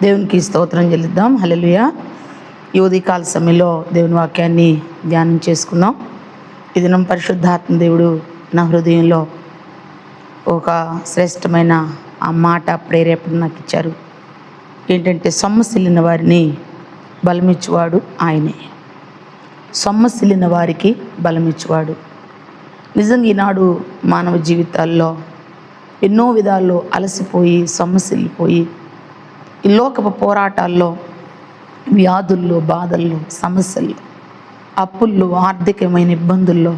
దేవునికి స్తోత్రం చెల్లిద్దాం. హల్లెలూయా. ఈ ఉదయకాల సమయంలో దేవుని వాక్యాన్ని ధ్యానం చేసుకుందాం. ఈ దినం పరిశుద్ధాత్మ దేవుడు నా హృదయంలో ఒక శ్రేష్టమైన ఆ మాట ప్రేరేపణ నాకు ఇచ్చారు. ఏంటంటే, సొమ్మసిల్లిన వారిని బలమిచ్చువాడు ఆయనే. సొమ్మసిల్లిన వారికి బలమిచ్చువాడు. నిజంగా ఈనాడు మానవ జీవితాల్లో ఎన్నో విధాల్లో అలసిపోయి సొమ్మసిల్లిపోయి ఈ లోకపు పోరాటాల్లో, వ్యాధుల్లో, బాధల్లో, సమస్యల్లో, అప్పుల్లో, ఆర్థికమైన ఇబ్బందుల్లో,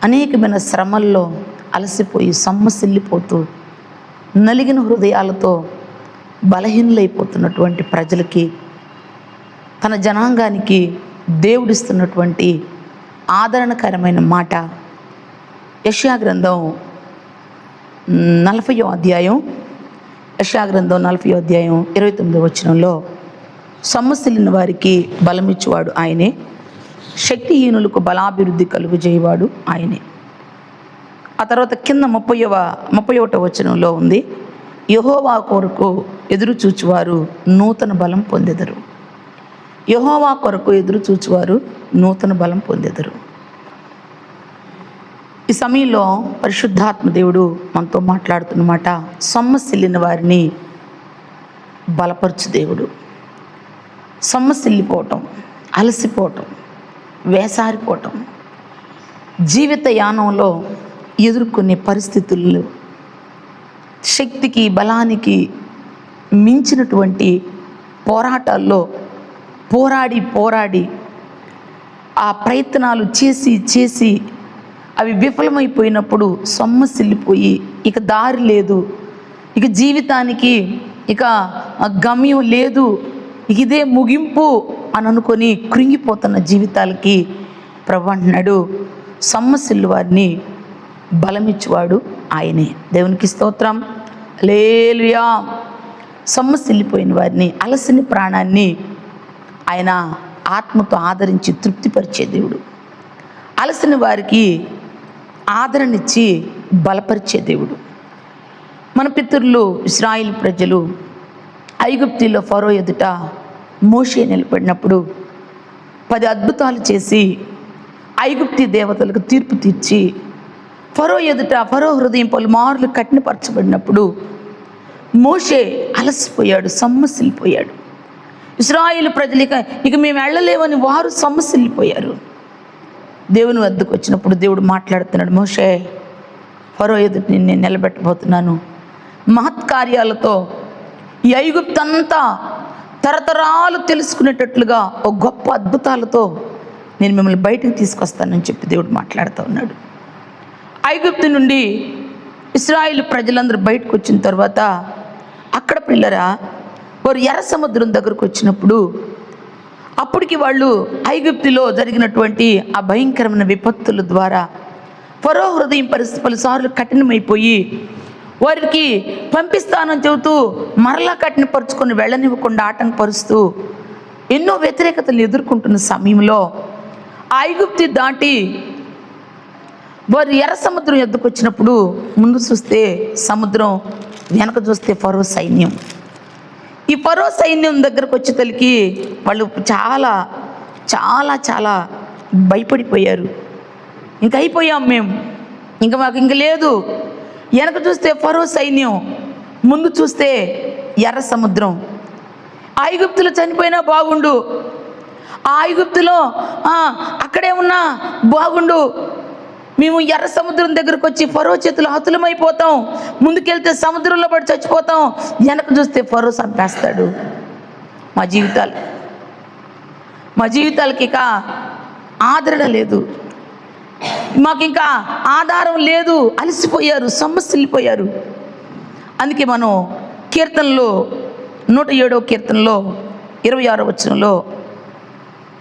అనేకమైన శ్రమల్లో అలసిపోయి సొమ్మసిల్లిపోతూ నలిగిన హృదయాలతో బలహీనలైపోతున్నటువంటి ప్రజలకి, తన జనాంగానికి దేవుడిస్తున్నటువంటి ఆదరణకరమైన మాట యెషయా గ్రంథం 40వ అధ్యాయం, యెషయా గ్రంథం 40వ అధ్యాయం 29వ వచనంలో, సొమ్మసిల్లిన వారికి బలమిచ్చువాడు ఆయనే, శక్తిహీనులకు బలాభివృద్ధి కలుగజేయవాడు ఆయనే. ఆ తర్వాత కింద 31వ వచనంలో ఉంది, యెహోవా కొరకు ఎదురు చూచువారు నూతన బలం పొందెదరు. యెహోవా కొరకు ఎదురు చూచువారు నూతన బలం పొందెదరు. ఈ సమయంలో పరిశుద్ధాత్మ దేవుడు మనతో మాట్లాడుతున్నమాట, సొమ్మసిల్లిన వారిని బలపరచు దేవుడు. సొమ్మసిల్లిపోవటం, అలసిపోవటం, వేసారిపోవటం, జీవిత యానంలో ఎదుర్కొనే పరిస్థితుల్లో శక్తికి బలానికి మించినటువంటి పోరాటాల్లో పోరాడి ఆ ప్రయత్నాలు చేసి అవి విఫలమైపోయినప్పుడు సొమ్మసిల్లిపోయి ఇక దారి లేదు, ఇక జీవితానికి ఇక గమ్యం లేదు, ఇదే ముగింపు అని అనుకొని కృంగిపోతున్న జీవితాలకి ప్రభువు అంటున్నాడు, సొమ్మసిల్లు వారిని బలమిచ్చువాడు ఆయనే. దేవునికి స్తోత్రం. హల్లెలూయా. సొమ్మసిల్లిపోయిన వారిని, అలసిన ప్రాణాన్ని ఆయన ఆత్మతో ఆదరించి తృప్తిపరిచే దేవుడు. అలసిన వారికి ఆదరణిచ్చి బలపరిచే దేవుడు. మన పితరులు ఇశ్రాయేలు ప్రజలు ఐగుప్తులో ఫరో ఎదుట మోషే నిలబడినప్పుడు 10 అద్భుతాలు చేసి ఐగుప్తి దేవతలకు తీర్పు తీర్చి ఫరో ఎదుట ఫరో హృదయం పలుమార్లు కఠినపరచబడినప్పుడు మోషే అలసిపోయాడు, సొమ్మసిల్లిపోయాడు. ఇశ్రాయేలు ప్రజలు ఇక మేము వెళ్ళలేమని వారు సొమ్మసిల్లిపోయారు. దేవుని వద్దకు వచ్చినప్పుడు దేవుడు మాట్లాడుతున్నాడు, మోషే, ఫరో ఎదుట నేను నిలబెట్టబోతున్నాను. మహత్కార్యాలతో ఈ ఐగుప్తంతా తరతరాలు తెలుసుకునేటట్లుగా ఒక గొప్ప అద్భుతాలతో నేను మిమ్మల్ని బయటకు తీసుకొస్తానని చెప్పి దేవుడు మాట్లాడుతూ ఉన్నాడు. ఐగుప్తు నుండి ఇశ్రాయేలు ప్రజలందరూ బయటకు వచ్చిన తర్వాత అక్కడ పిల్లరా వారు ఎర్ర సముద్రం దగ్గరకు వచ్చినప్పుడు అప్పటికి వాళ్ళు ఐగుప్తులో జరిగినటువంటి ఆ భయంకరమైన విపత్తుల ద్వారా ఫరో హృదయం పలుసార్లు కఠినమైపోయి వారికి పంపిస్తానని చెబుతూ మరలా కఠినపరుచుకొని వెళ్ళనివ్వకుండా ఆటంకపరుస్తూ ఎన్నో వ్యతిరేకతలు ఎదుర్కొంటున్న సమయంలో ఐగుప్తు దాటి వారు ఎర్ర సముద్రం ఎద్దుకు వచ్చినప్పుడు ముందు చూస్తే సముద్రం, వెనక చూస్తే ఫరో సైన్యం. ఈ ఫరో సైన్యం దగ్గరకు వచ్చేసరికి వాళ్ళు చాలా చాలా చాలా భయపడిపోయారు. ఇంక అయిపోయాం మేము, మాకు ఇంక లేదు. వెనక చూస్తే ఫరో సైన్యం, ముందు చూస్తే ఎర్ర సముద్రం. ఐగుప్తులో చనిపోయినా బాగుండు, ఆ ఐగుప్తులో అక్కడే ఉన్నా బాగుండు, మేము ఎర్ర సముద్రం దగ్గరకు వచ్చి ఫరో చేతులు హతులమైపోతాం, ముందుకెళ్తే సముద్రంలో పడి చచ్చిపోతాం, వెనక చూస్తే ఫరో చంపేస్తాడు. మా జీవితాలకి ఇక ఆదరణ లేదు, మాకు ఇంకా ఆధారం లేదు. అలసిపోయారు, సొమ్మసిల్లిపోయారు. అందుకే మనం కీర్తనలో 107వ కీర్తనలో 26వ వచనంలో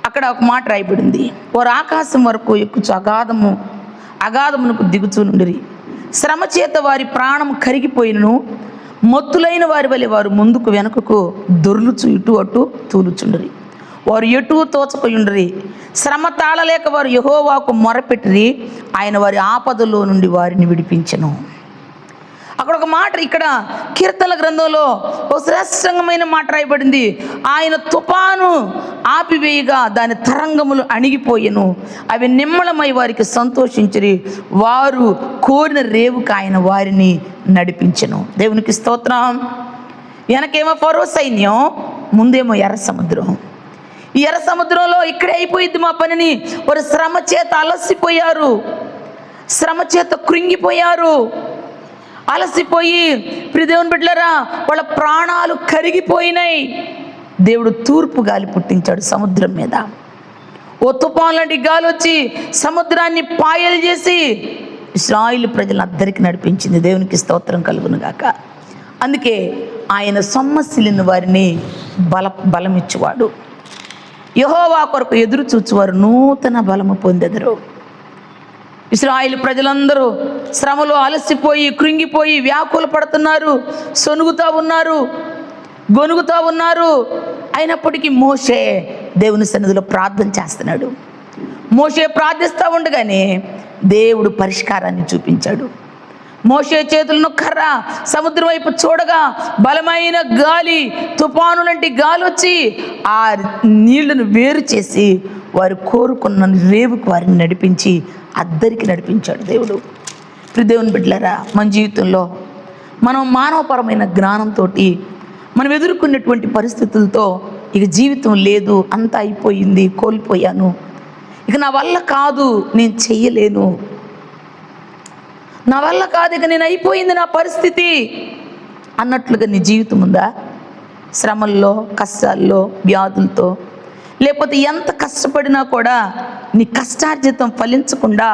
అక్కడ ఒక మాట రాయబడింది, వారు ఆకాశం వరకు ఎక్కుచు అగాధమునకు దిగుచూ నుండిరి, శ్రమ చేత వారి ప్రాణం కరిగిపోయినను మొత్తులైన వారి వలె వారు ముందుకు వెనుకకు దొర్లుచు ఇటు అటు తూలుచుండరి. వారు ఎటు తోచపోయుండరి, శ్రమ తాళలేక వారు యెహోవాకు మొరపెట్టిరి, ఆయన వారి ఆపదలో నుండి వారిని విడిపించెను. అక్కడ ఒక మాట, ఇక్కడ కీర్తనల గ్రంథంలో ఒక శ్రేష్టమైన మాట రాయబడింది. ఆయన తుఫాను ఆపివేయగా దాని తరంగములు అణిగిపోయెను, అవి నిమ్మళమై వారికి సంతోషించిరి, వారు కోరిన రేవుకు ఆయన వారిని నడిపించెను. దేవునికి స్తోత్రం. వెనకేమో ఫరో సైన్యం, ముందేమో ఎర్ర సముద్రం. ఈ ఎర్ర సముద్రంలో ఇక్కడే అయిపోయింది మా పనిని. వారు శ్రమ చేత అలసిపోయారు, శ్రమ చేత కృంగిపోయారు, అలసిపోయి ప్రియదేవుని బిడ్డలారా వాళ్ళ ప్రాణాలు కరిగిపోయినాయి. దేవుడు తూర్పు గాలి పుట్టించాడు సముద్రం మీద. ఓ తుఫాను లాంటి గాలి వచ్చి సముద్రాన్ని పాయలు చేసి ఇశ్రాయేలు ప్రజలందరికీ నడిపించింది. దేవునికి స్తోత్రం కలుగును గాక. అందుకే ఆయన సొమ్మసిల్లిన వారిని బలమిచ్చువాడు. యెహోవా కొరకు ఎదురు చూచువారు నూతన బలము పొందెదరు. ఇశ్రాయేలు ప్రజలందరూ శ్రమలో అలసిపోయి కృంగిపోయి వ్యాకుల పడుతున్నారు, సొనుగుతూ ఉన్నారు, గొనుగుతూ ఉన్నారు. అయినప్పటికీ మోషే దేవుని సన్నిధిలో ప్రార్థన చేస్తున్నాడు. మోషే ప్రార్థిస్తూ ఉండగానే దేవుడు పరిష్కారాన్ని చూపించాడు. మోషే చేతులను కర్ర సముద్రం వైపు చూడగా బలమైన గాలి, తుఫాను లాంటి గాలి వచ్చి ఆ నీళ్లను వేరు చేసి వారు కోరుకున్న రేవుకు వారిని నడిపించి అద్దరికి నడిపించాడు దేవుడు. దేవుని బిడ్డలారా, మన జీవితంలో మనం మానవపరమైన జ్ఞానంతో మనం ఎదుర్కొన్నటువంటి పరిస్థితులతో ఇక జీవితం లేదు, అంతా అయిపోయింది, కోల్పోయాను, ఇక నా వల్ల కాదు, నేను చెయ్యలేను, నా వల్ల కాదు, ఇక నేను అయిపోయింది నా పరిస్థితి అన్నట్లుగా నీ జీవితం ఉందా? శ్రమల్లో, కష్టాల్లో, వ్యాధులతో, లేకపోతే ఎంత కష్టపడినా కూడా నీ కష్టార్జితం ఫలించకుండా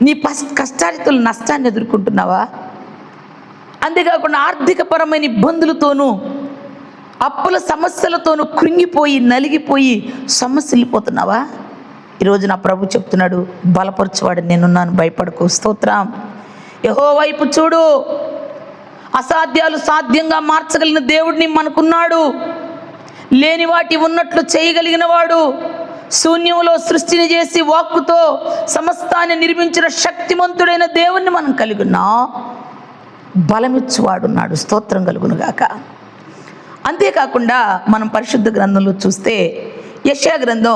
నీ కష్టార్జితుల నష్టాన్ని ఎదుర్కొంటున్నావా? అంతేకాకుండా ఆర్థికపరమైన ఇబ్బందులతోనూ అప్పుల సమస్యలతోనూ కృంగిపోయి నలిగిపోయి సమస్యలిపోతున్నావా? ఈరోజు నా ప్రభు చెప్తున్నాడు, బలపరచువాడు నేనున్నాను, భయపడకు. స్తోత్రం. యెహోవా వైపు చూడు, అసాధ్యాలు సాధ్యంగా మార్చగలిగిన దేవుడిని మనకున్నాడు. లేని వాటి ఉన్నట్లు చేయగలిగిన వాడు, శూన్యంలో సృష్టిని చేసి వాక్కుతో సమస్తాన్ని నిర్మించిన శక్తిమంతుడైన దేవుణ్ణి మనం కలిగి ఉన్నాం. బలమిచ్చువాడున్నాడు. స్తోత్రం కలుగునుగాక. అంతేకాకుండా మనం పరిశుద్ధ గ్రంథంలో చూస్తే యెషయా గ్రంథంలో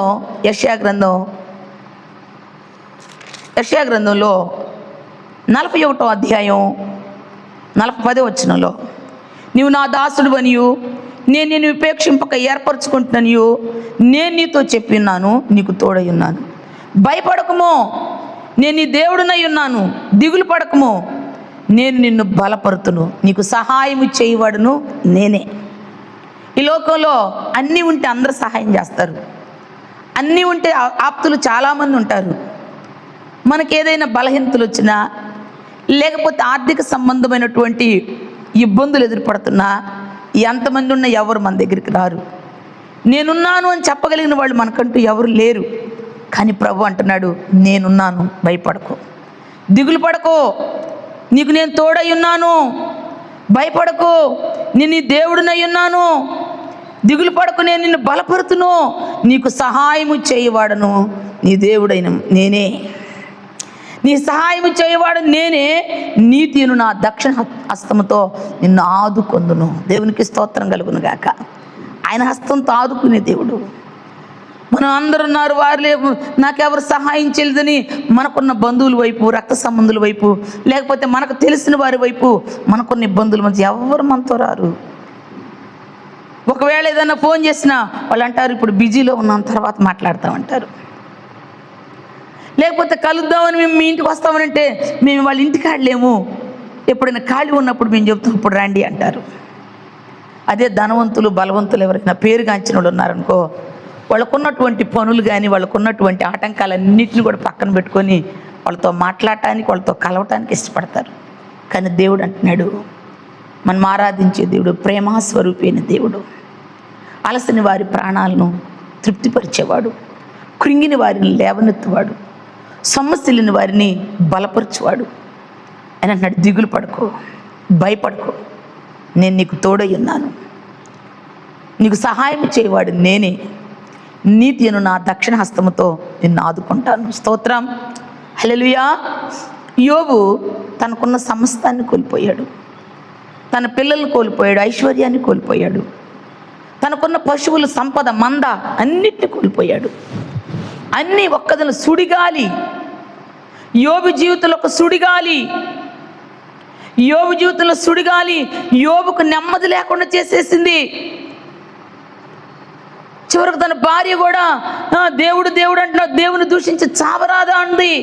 41వ అధ్యాయం 10వ వచనంలో, నీవు నా దాసుడు అనియు నేను నిన్ను ఉపేక్షింపక ఏర్పరచుకుంటున్నాను, నేను నీతో చెప్పిన్నాను, నీకు తోడై ఉన్నాను, భయపడకము, నేను నీ దేవుడునై ఉన్నాను, దిగులు పడకము, నేను నిన్ను బలపరుతును, నీకు సహాయము చేయవాడును నేనే. ఈ లోకంలో అన్నీ ఉంటే అందరూ సహాయం చేస్తారు, అన్నీ ఉంటే ఆప్తులు చాలామంది ఉంటారు. మనకి ఏదైనా బలహీనతలు వచ్చినా, లేకపోతే ఆర్థిక సంబంధమైనటువంటి ఇబ్బందులు ఎదురుపడుతున్నా, ఎంతమంది ఉన్నా ఎవరు మన దగ్గరికి రారు. నేనున్నాను అని చెప్పగలిగిన వాళ్ళు మనకంటూ ఎవరు లేరు. కానీ ప్రభు అంటున్నాడు, నేనున్నాను, భయపడకు, దిగులు పడకు, నీకు నేను తోడై ఉన్నాను, భయపడకు, నేను నీ దేవుడినై ఉన్నాను, దిగులు పడకు, నేను నిన్ను బలపరుతును, నీకు సహాయము చేయవాడను నీ దేవుడైన నేనే, నీ సహాయము చేయవాడు నేనే, నీతిను నా దక్షిణ హస్తముతో నిన్ను ఆదుకొందును. దేవునికి స్తోత్రం కలుగును గాక. ఆయన హస్తంతో ఆదుకునే దేవుడు. మనం అందరూ ఉన్నారు, వారు నాకెవరు సహాయం చేయలేదని మనకున్న బంధువుల వైపు, రక్త సంబంధుల వైపు, లేకపోతే మనకు తెలిసిన వారి వైపు మనకున్న ఇబ్బందుల మధ్య ఎవరు మనతో రారు. ఒకవేళ ఏదైనా ఫోన్ చేసినా వాళ్ళు అంటారు, ఇప్పుడు బిజీలో ఉన్నాం, తర్వాత మాట్లాడతామంటారు. లేకపోతే కలుద్దామని మేము మీ ఇంటికి వస్తామనంటే మేము వాళ్ళ ఇంటికి వెళ్ళలేము, ఎప్పుడైనా ఖాళీ ఉన్నప్పుడు మేము చెప్తాం, ఇప్పుడు రండి అంటారు. అదే ధనవంతులు, బలవంతులు, ఎవరైనా పేరుగాంచిన వాళ్ళు ఉన్నారనుకో, వాళ్ళకున్నటువంటి పనులు కానీ వాళ్ళకున్నటువంటి ఆటంకాలన్నింటినీ కూడా పక్కన పెట్టుకొని వాళ్ళతో మాట్లాడటానికి, వాళ్ళతో కలవటానికి ఇష్టపడతారు. కానీ దేవుడు అంటున్నాడు, మనం ఆరాధించే దేవుడు ప్రేమాస్వరూపి అయిన దేవుడు, అలసిన వారి ప్రాణాలను తృప్తిపరిచేవాడు, కృంగిన వారిని లేవనెత్తువాడు, సమస్యలేని వారిని బలపరచువాడు. అని అంటున్నాడు, దిగులు పడకు, భయపడకు, నేను నీకు తోడై ఉన్నాను, నీకు సహాయం చేయవాడు నేనే, నీతిను నా దక్షిణ హస్తముతో నిన్ను ఆదుకుంటాను. స్తోత్రం. హల్లెలూయా. యోబు తనకున్న సమస్తాన్ని కోల్పోయాడు. తన పిల్లల్ని కోల్పోయాడు, ఐశ్వర్యాన్ని కోల్పోయాడు, తనకున్న పశువులు, సంపద, మంద అన్నిటిని కోల్పోయాడు. అన్నీ ఒక్కదన సుడిగాలి. యోబు జీవితంలో ఒక సుడిగాలి. యోబు జీవితంలో సుడిగాలి యోబుకు నెమ్మది లేకుండా చేసేసింది. చివరికి తన భార్య కూడా దేవుడు దేవుడు అంటున్నా, దేవుని దూషించి చావరాదా అంది.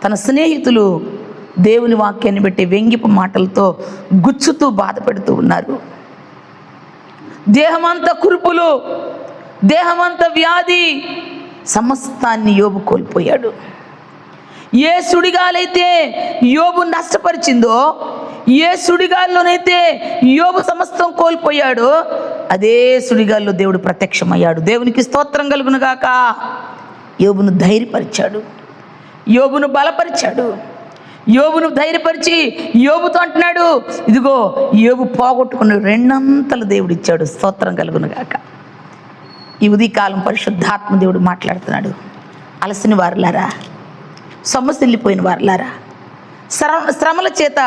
తన స్నేహితులు దేవుని వాక్యాన్ని బట్టి వ్యంగ్యపు మాటలతో గుచ్చుతూ బాధపెడుతూ ఉన్నారు. దేహమంతా కురుపులు, దేహమంతా వ్యాధి, సమస్తాన్ని యోబు కోల్పోయాడు. ఏ సుడిగాలైతే యోబు నష్టపరిచిందో, ఏ సుడిగాల్లోనైతే యోబు సమస్తం కోల్పోయాడో, అదే సుడిగాల్లో దేవుడు ప్రత్యక్షమయ్యాడు. దేవునికి స్తోత్రం కలుగును గాక. యోబును ధైర్యపరిచాడు, యోబును బలపరిచాడు. యోబును ధైర్యపరిచి యోబుతో అంటున్నాడు, ఇదిగో యోబు పోగొట్టుకున్న రెండంతలు దేవుడు ఇచ్చాడు. స్తోత్రం కలుగును గాక. ఈ ఉదయకాలం పరిశుద్ధాత్మ దేవుడు మాట్లాడుతున్నాడు. అలసిన వారులారా, సొమ్మసిల్లిపోయిన వారులారా, శ్రమల చేత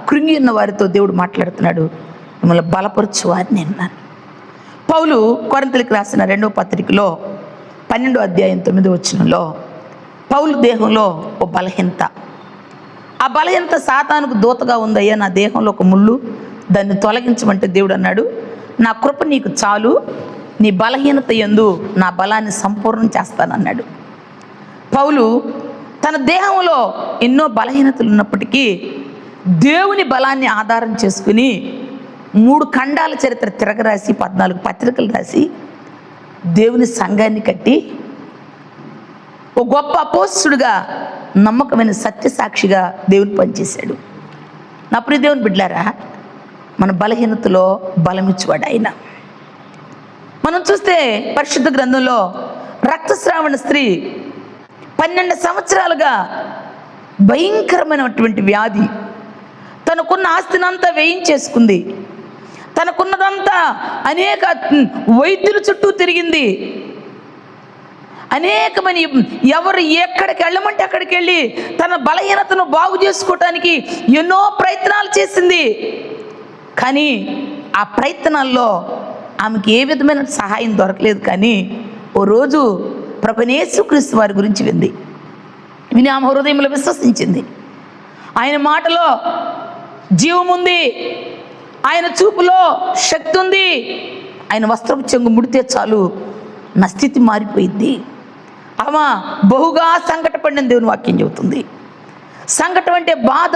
కృంగి ఉన్న వారితో దేవుడు మాట్లాడుతున్నాడు. మిమ్మల్ని బలపరచు వారిని అన్నాను. పౌలు కొరింథీయులకు రాసిన 2వ పత్రికలో 12వ అధ్యాయం 9వ వచనంలో పౌలు దేహంలో ఓ బలహీనత, ఆ బలహీనత సాతానుకు దూతగా ఉందయ్యా, నా దేహంలో ఒక ముళ్ళు, దాన్ని తొలగించమంటే దేవుడు అన్నాడు, నా కృప నీకు చాలు, నీ బలహీనత యందు నా బలాన్ని సంపూర్ణం చేస్తానన్నాడు. పౌలు తన దేహంలో ఎన్నో బలహీనతలు ఉన్నప్పటికీ దేవుని బలాన్ని ఆధారం చేసుకుని 3 ఖండాల చరిత్ర తిరగరాసి 14 పత్రికలు రాసి దేవుని సంఘాన్ని కట్టి ఓ గొప్ప అపోస్తుడుగా, నమ్మకమైన సత్యసాక్షిగా దేవుని పనిచేశాడు. నా ప్రియ దేవుని బిడ్డలారా, మన బలహీనతలో బలమిచ్చువాడు ఆయన. మనం చూస్తే పరిశుద్ధ గ్రంథంలో రక్తస్రావణ స్త్రీ 12 సంవత్సరాలుగా భయంకరమైనటువంటి వ్యాధి, తనకున్న ఆస్తినంతా వేయించేసుకుంది, తనకున్నదంతా అనేక వైద్యుల చుట్టూ తిరిగింది, అనేకమైన ఎవరు ఎక్కడికి వెళ్ళమంటే అక్కడికి వెళ్ళి తన బలహీనతను బాగు చేసుకోవటానికి ఎన్నో ప్రయత్నాలు చేసింది. కానీ ఆ ప్రయత్నాల్లో ఆమెకి ఏ విధమైన సహాయం దొరకలేదు. కానీ ఓ రోజు ప్రభువైన యేసుక్రీస్తు వారి గురించి విని ఆమె హృదయంలో విశ్వసించింది. ఆయన మాటలో జీవం ఉంది, ఆయన చూపులో శక్తి ఉంది, ఆయన వస్త్రపు చెంగు ముడితే చాలు నా స్థితి మారిపోయింది. ఆమె బహుగా సంకటపడిన దేవుని వాక్యం చెబుతుంది. సంకటం అంటే బాధ,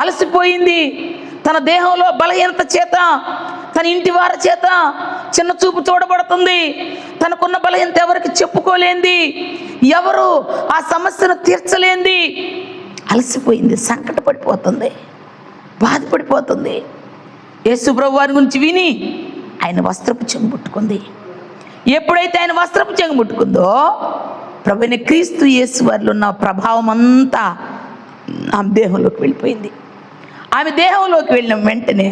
అలసిపోయింది. తన దేహంలో బలహీనత చేత, తన ఇంటి వారి చేత చిన్న చూపు చూడబడుతుంది. తనకున్న బలహీనత ఎవరికి చెప్పుకోలేంది, ఎవరు ఆ సమస్యను తీర్చలేంది. అలసిపోయింది, సంకటపడిపోతుంది, బాధపడిపోతుంది. యేసు ప్రభు వారి గురించి విని ఆయన వస్త్రపు చెంగు ముట్టుకుంది. ఎప్పుడైతే ఆయన వస్త్రపు చెంగు ముట్టుకుందో, ప్రభువైన క్రీస్తు యేసు వారిలో ఉన్న ప్రభావం అంతా ఆమె దేహంలోకి వెళ్ళిపోయింది. ఆమె దేహంలోకి వెళ్ళిన వెంటనే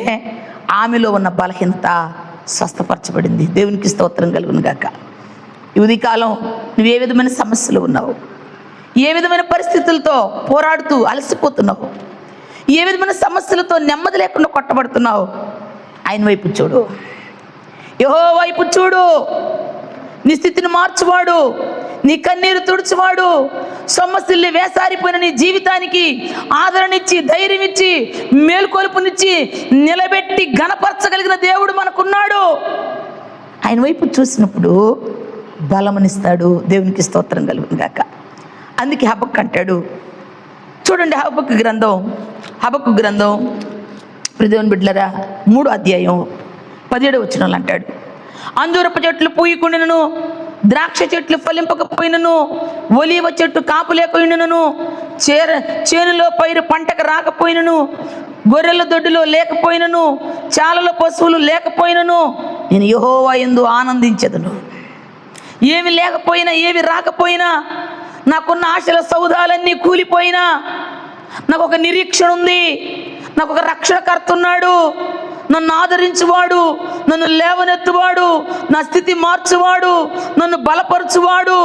ఆమెలో ఉన్న బలహీనత స్వస్థపరచబడింది. దేవునికి స్తోత్రం కలుగును గాక. ఈ ఉదయకాలం నువ్వు ఏ విధమైన సమస్యలు ఉన్నావు, ఏ విధమైన పరిస్థితులతో పోరాడుతూ అలసిపోతున్నావు, ఏ విధమైన సమస్యలతో నెమ్మది లేకుండా కొట్టబడుతున్నావు, ఆయన వైపు చూడు, యెహోవా వైపు చూడు. నీ స్థితిని మార్చువాడు, నీ కన్నీరు తుడుచువాడు, సొమ్మసిల్లి వేసారిపోయిన నీ జీవితానికి ఆదరణిచ్చి, ధైర్యం ఇచ్చి, మేల్కొలుపునిచ్చి, నిలబెట్టి ఘనపరచగలిగిన దేవుడు మనకున్నాడు. ఆయన వైపు చూసినప్పుడు బలమనిస్తాడు. దేవునికి స్తోత్రం కలుగును గాక. అందుకే హబక్కు అంటాడు, చూడండి హబక్కు గ్రంథం దేవుని బిడ్డలారా 3వ అధ్యాయం 17వ వచనంలో అంటాడు, అంజూరపు చెట్లు పూయకుండినను, ద్రాక్ష చెట్లు ఫలింపకపోయినను, ఒలీవ చెట్టు కాపు లేకపోయినను, చేనులో పైరు పంటకు రాకపోయినను, గొర్రెల దొడ్డిలో లేకపోయినను, చాలలో పశువులు లేకపోయినను, నేను యెహోవా యందు ఆనందించెదను. ఏమి లేకపోయినా, ఏమి రాకపోయినా, నాకున్న ఆశల సౌధాలన్నీ కూలిపోయినా, నాకు ఒక నిరీక్షణ ఉంది, నాకు ఒక రక్షణకర్త ఉన్నాడు, నన్ను ఆదరించువాడు, నన్ను లేవనెత్తువాడు, నా స్థితి మార్చువాడు, నన్ను బలపరచువాడు.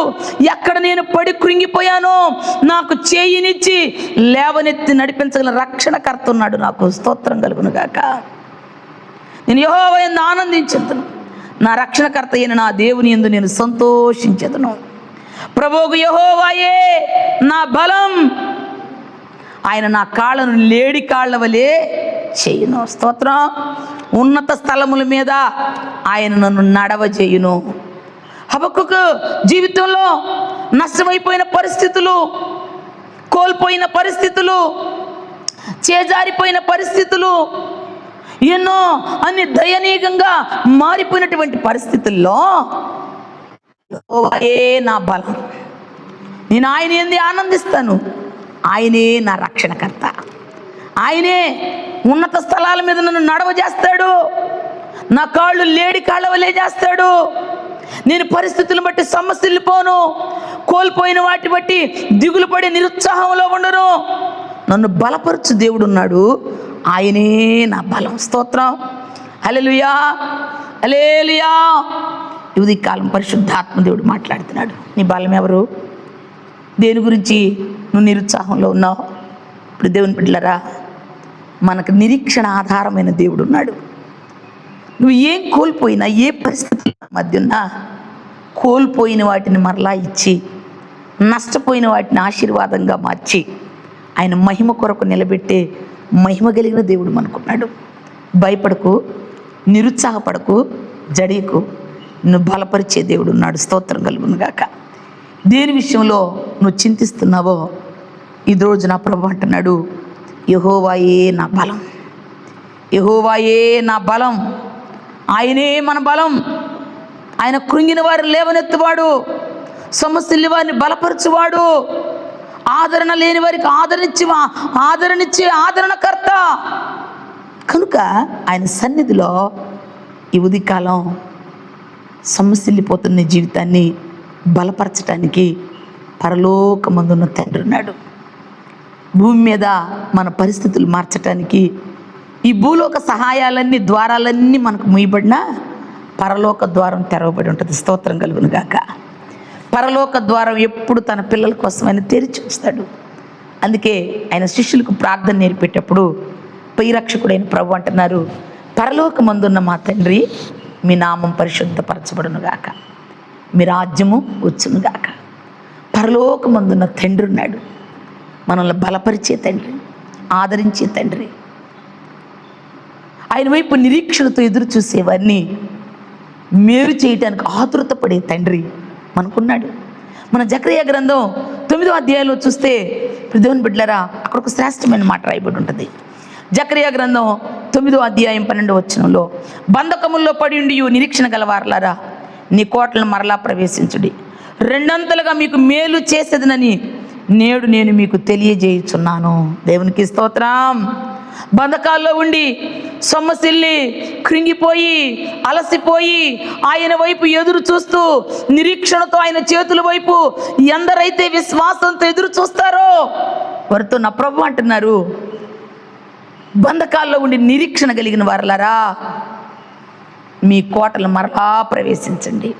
ఎక్కడ నేను పడి కృంగిపోయానో నాకు చేయినిచ్చి లేవనెత్తి నడిపించగల రక్షణకర్త ఉన్నాడు. నాకు స్తోత్రం కలుగును గాక. నేను యెహోవా యందు ఆనందించెదను, నా రక్షణకర్త అయిన నా దేవుని యందు నేను సంతోషించెదను. ప్రభువుకు యెహోవాయే నా బలం, ఆయన నా కాళ్ళను లేడి కాళ్ళ వలె చేయును. స్తోత్రం. ఉన్నత స్థలముల మీద ఆయన నన్ను నడవజేయును. హబక్కూకు జీవితంలో నష్టమైపోయిన పరిస్థితులు, కోల్పోయిన పరిస్థితులు, చేజారిపోయిన పరిస్థితులు, ఎన్నో అన్ని దయనీయంగా మారిపోయినటువంటి పరిస్థితుల్లో యెహోవాయే నా బలం, నేను ఆయన యందు ఆనందిస్తాను, ఆయనే నా రక్షణకర్త, ఆయనే ఉన్నత స్థలాల మీద నన్ను నడవ చేస్తాడు, నా కాళ్ళు లేడి కాళ్ళ వలె చేస్తాడు. నేను పరిస్థితులను బట్టి సమస్యలిపోను, కోల్పోయిన వాటి బట్టి దిగులు పడి నిరుత్సాహంలో ఉండను. నన్ను బలపరచు దేవుడు ఉన్నాడు, ఆయనే నా బలం. స్తోత్రం. హల్లెలూయా, హల్లెలూయా. ఇది కాలం పరిశుద్ధాత్మ దేవుడు మాట్లాడుతున్నాడు. నీ బలం ఎవరు? దేని గురించి నువ్వు నిరుత్సాహంలో ఉన్నావు? ఇప్పుడు దేవుని బిడ్డలారా, మనకు నిరీక్షణ ఆధారమైన దేవుడు ఉన్నాడు. నువ్వు ఏం కోల్పోయినా, ఏ పరిస్థితుల మధ్య ఉన్నా, కోల్పోయిన వాటిని మరలా ఇచ్చి, నష్టపోయిన వాటిని ఆశీర్వాదంగా మార్చి ఆయన మహిమ కొరకు నిలబెట్టే మహిమ కలిగిన దేవుడు మనకున్నాడు. భయపడకు, నిరుత్సాహపడకు, జడియకు, నువ్వు బలపరిచే దేవుడు ఉన్నాడు. స్తోత్రం కలుగును గాక. దేని విషయంలో నువ్వు చింతిస్తున్నావో ఈ రోజు నా ప్రభు అంటున్నాడు, యెహోవాయే నా బలం, యెహోవాయే నా బలం, ఆయనే మన బలం. ఆయన కృంగిన వారిని లేవనెత్తువాడు, సమస్యలు వారిని బలపరచువాడు, ఆదరణ లేని వారికి ఆదరణిచ్చే ఆదరణకర్త. కనుక ఆయన సన్నిధిలో ఈ ఉదయకాలం సమస్యలిపోతున్న జీవితాన్ని బలపరచడానికి పరలోకమందున్న తండ్రి ఉన్నాడు. భూమి మీద మన పరిస్థితులు మార్చడానికి ఈ భూలోక సహాయాలన్నీ, ద్వారాలన్నీ మనకు మూయబడినా పరలోక ద్వారం తెరవబడి ఉంటుంది. స్తోత్రం కలుగును గాక. పరలోక ద్వారం ఎప్పుడు తన పిల్లల కోసం ఆయన తెరిచి ఉంచుతాడు. అందుకే ఆయన శిష్యులకు ప్రార్థన నేర్పేటప్పుడు పరిరక్షకుడైన ప్రభు అంటున్నారు, పరలోకమందున్న మా తండ్రి, మీ నామం పరిశుద్ధపరచబడును గాక, మీ రాజ్యము వచ్చును గాక. పరలోకమందున్న తండ్రి ఉన్నాడు, మనల్ని బలపరిచే తండ్రి, ఆదరించే తండ్రి. ఆయన వైపు నిరీక్షణతో ఎదురు చూసేవారిని మేలు చేయటానికి ఆతురత పడే తండ్రి మనకున్నాడు. మన జకరియా గ్రంథం 9వ అధ్యాయంలో చూస్తే దేవుని బిడ్డలారా, అక్కడ ఒక శ్రేష్టమైన మాట రాయబడి ఉంటుంది. జకరియా గ్రంథం 9వ అధ్యాయం 12వ వచనంలో, బంధకముల్లో పడి ఉండి నిరీక్షణ గలవారలారా, నీ కోటలను మరలా ప్రవేశించుడి, రెండంతలుగా మీకు మేలు చేసేదనని నేడు నేను మీకు తెలియజేయుచున్నాను. దేవునికి స్తోత్రం. బంధకాల్లో ఉండి సొమ్మసిల్లి కృంగిపోయి అలసిపోయి ఆయన వైపు ఎదురు చూస్తూ నిరీక్షణతో ఆయన చేతుల వైపు ఎందరైతే విశ్వాసంతో ఎదురు చూస్తారో వారితో నా ప్రభు అంటున్నారు, బంధకాల్లో ఉండి నిరీక్షణ కలిగిన వారలారా, మీ కోటలు మరలా ప్రవేశించండి,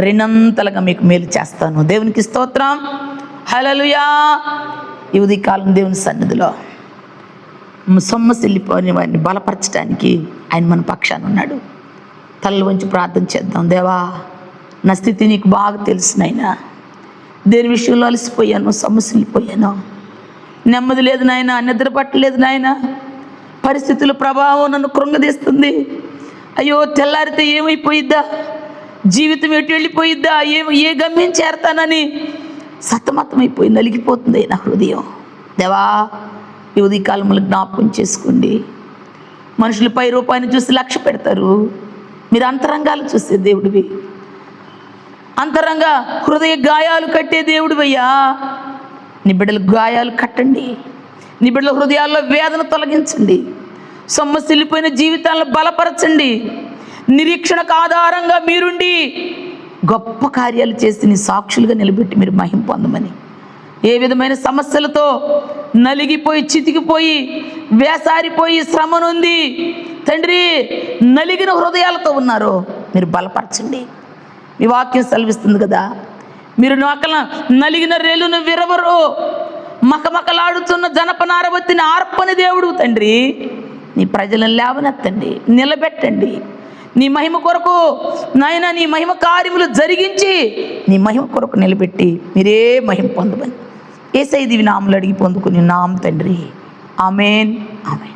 రెండంతలుగా మీకు మేలు చేస్తాను. దేవునికి స్తోత్రం. హల్లెలూయా. ఈ ఉదయకాలం దేవుని సన్నిధిలో సొమ్మసిల్లిపోయిన వారిని బలపరచడానికి ఆయన మన పక్షాన ఉన్నాడు. తలలు వంచి ప్రార్థన చేద్దాం. దేవా, నా స్థితి నీకు బాగా తెలుసు నాయనా, దేని విషయంలో అలసిపోయాను, సొమ్మసిల్లిపోయాను, నెమ్మది లేదు నాయన, నిద్ర పట్టలేదు నాయన, పరిస్థితుల ప్రభావం నన్ను కృంగదీస్తుంది. అయ్యో, తెల్లారితే ఏమైపోయిద్దా, జీవితం ఎటు వెళ్ళిపోయిద్దా, ఏ గమ్యం చేరతానని సతమతమైపోయి నలిగిపోతుంది నా హృదయం. దేవా, ఈ ఉదయకాలంలో జ్ఞాపకం చేసుకోండి. మనుషులు పై రూపాన్ని చూసి లక్ష్య పెడతారు, మీరు అంతరంగాలు చూసే దేవుడివి, అంతరంగ హృదయ గాయాలు కట్టే దేవుడివయ్యా. నీ బిడ్డల గాయాలు కట్టండి, నీ బిడ్డల హృదయాల్లో వేదన తొలగించండి, సొమ్మసిల్లిపోయిన జీవితాలను బలపరచండి. నిరీక్షణకు ఆధారంగా మీరుండి గొప్ప కార్యాలు చేసి నీ సాక్షులుగా నిలబెట్టి మీరు మహిమ పొందమని, ఏ విధమైన సమస్యలతో నలిగిపోయి చితికిపోయి వేసారిపోయి శ్రమ నొంది తండ్రి నలిగిన హృదయాలతో ఉన్నారో మీరు బలపరచండి. మీ వాక్యం సెలవిస్తుంది కదా, మీరు నలిగిన రేలును విరవరు, మకమకలాడుతున్న జనపనారవత్తిని ఆర్పని దేవుడు తండ్రి. నీ ప్రజలను లేవనెత్తండి, నిలబెట్టండి. నీ మహిమ కొరకు నాయన, నీ మహిమ కార్యములు జరిగించి నీ మహిమ కొరకు నిలబెట్టి మీరే మహిమ పొందమని యేసయ్య దివ్య నామములో అడిగి పొందుకుని నామ తండ్రి. ఆమేన్, ఆమేన్.